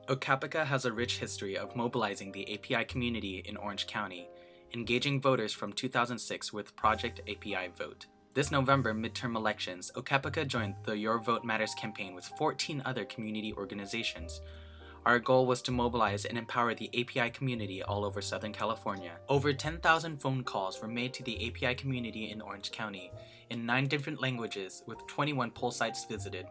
OCAPICA has a rich history of mobilizing the API community in Orange County, engaging voters from 2006 with Project API Vote. This November midterm elections, OCAPICA joined the Your Vote Matters campaign with 14 other community organizations. Our goal was to mobilize and empower the API community all over Southern California. Over 10,000 phone calls were made to the API community in Orange County, in 9 different languages, with 21 poll sites visited.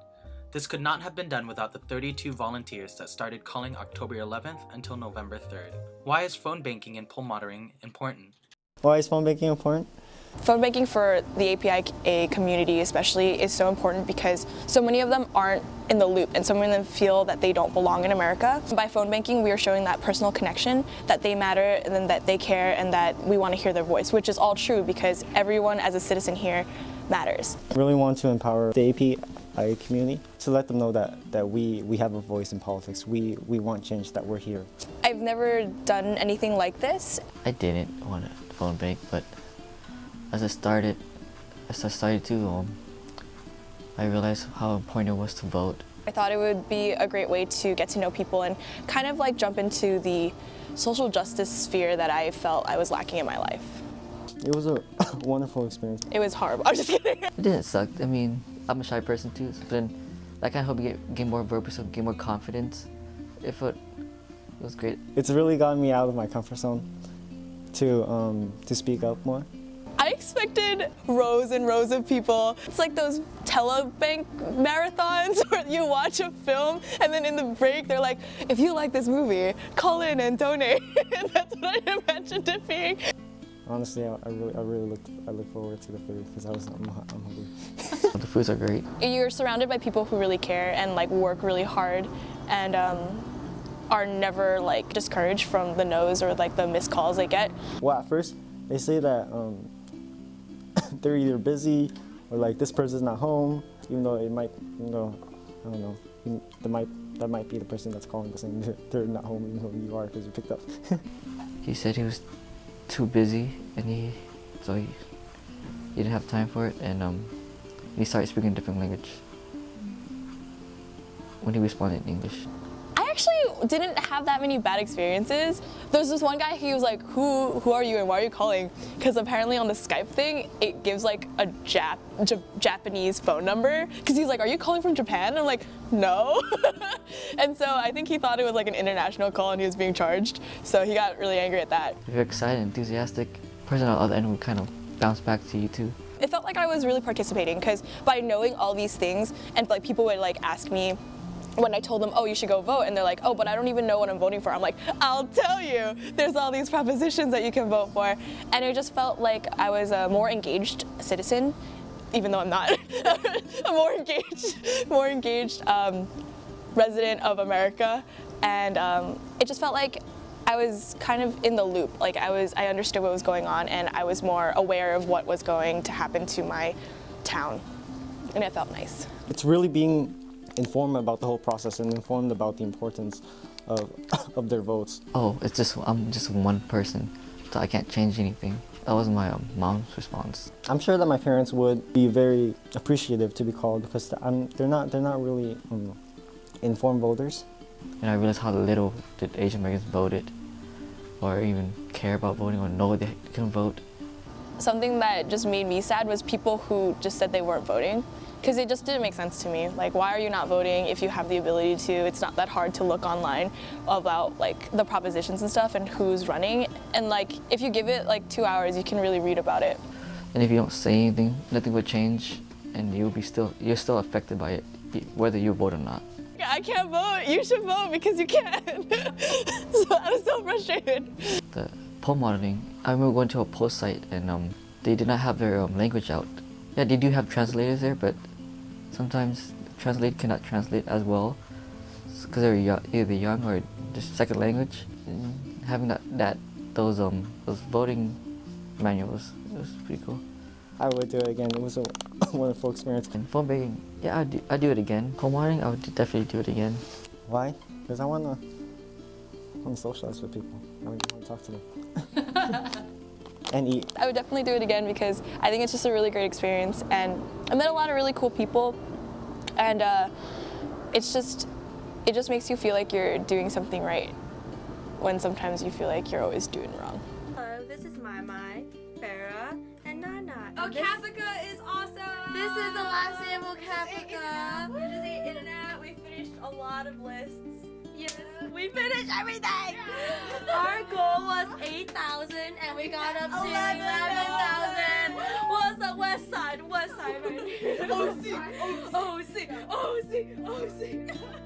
This could not have been done without the 32 volunteers that started calling October 11th until November 3rd. Why is phone banking and poll monitoring important? Why is phone banking important? Phone banking for the API community especially is so important because so many of them aren't in the loop and so many of them feel that they don't belong in America. By phone banking, we are showing that personal connection, that they matter and then that they care and that we want to hear their voice, which is all true because everyone as a citizen here matters. I really want to empower the API community to let them know that we have a voice in politics. We want change, that we're here. I've never done anything like this. I didn't want to phone bank, but as I started to, I realized how important it was to vote. I thought it would be a great way to get to know people and kind of like jump into the social justice sphere that I felt I was lacking in my life. It was a wonderful experience. It was horrible. I'm just kidding. It didn't suck. I mean, I'm a shy person too, but then that kind of helped me get more verbose, get more confidence. It was great. It's really gotten me out of my comfort zone to speak up more. I expected rows and rows of people. It's like those telebank marathons where you watch a film and then in the break they're like, if you like this movie, call in and donate. And that's what I imagined it being. Honestly, I really look forward to the food because I'm hungry. The foods are great. You're surrounded by people who really care and like work really hard and are never like discouraged from the no's or like the missed calls they get. Well, at first they say that they're either busy or like this person's not home, even though it might, I don't know, that might be the person that's calling the saying they're not home even though you are because you picked up. He said he was too busy and so he didn't have time for it, and he started speaking a different language when he responded in English. I actually didn't have that many bad experiences. There's this one guy, he was like, who are you and why are you calling? Because apparently on the Skype thing, it gives like a Japanese phone number. Because he's like, are you calling from Japan? And I'm like, no. And so I think he thought it was like an international call and he was being charged. So he got really angry at that. If you're excited, enthusiastic, the person on the other end would kind of bounce back to you too. It felt like I was really participating because by knowing all these things and like people would like ask me when I told them, oh, you should go vote, and they're like, oh, but I don't even know what I'm voting for. I'm like, I'll tell you, there's all these propositions that you can vote for. And it just felt like I was a more engaged citizen, even though I'm not. A more engaged resident of America. And it just felt like I was kind of in the loop. Like I understood what was going on, and I was more aware of what was going to happen to my town. And it felt nice. It's really being informed about the whole process and informed about the importance of their votes. Oh, I'm just one person, so I can't change anything. That was my mom's response. I'm sure that my parents would be very appreciative to be called because they're not really informed voters. And I realized how little did Asian Americans voted, or even care about voting, or know they can vote. Something that just made me sad was people who just said they weren't voting. Because it just didn't make sense to me. Like, why are you not voting if you have the ability to? It's not that hard to look online about like the propositions and stuff and who's running. And like, if you give it like 2 hours, you can really read about it. And if you don't say anything, nothing will change, and you're still affected by it, whether you vote or not. I can't vote. You should vote because you can. So I was so frustrated. The poll monitoring, I remember going to a poll site and they did not have their language out. Yeah, they do have translators there, but sometimes translate cannot translate as well because they're either young or just second language. And having those voting manuals, it was pretty cool. I would do it again. It was a wonderful experience. And phone banking, yeah, I'd do it again. Poll monitoring, I would definitely do it again. Why? Because I want to socialize with people. I want to talk to them. And eat. I would definitely do it again because I think it's just a really great experience, and I met a lot of really cool people, and it's just it just makes you feel like you're doing something right when sometimes you feel like you're always doing wrong. Hello, this is Mai, Farah, and Nana. OCAPICA is awesome! This is the last day of OCAPICA. We just ate In-N-Out. We finished a lot of lists. Yes, we finished everything! Yeah. Our goal was 8,000 and we got up to 11,000. What's the west side? West side right here. OC, OC, OC, OC.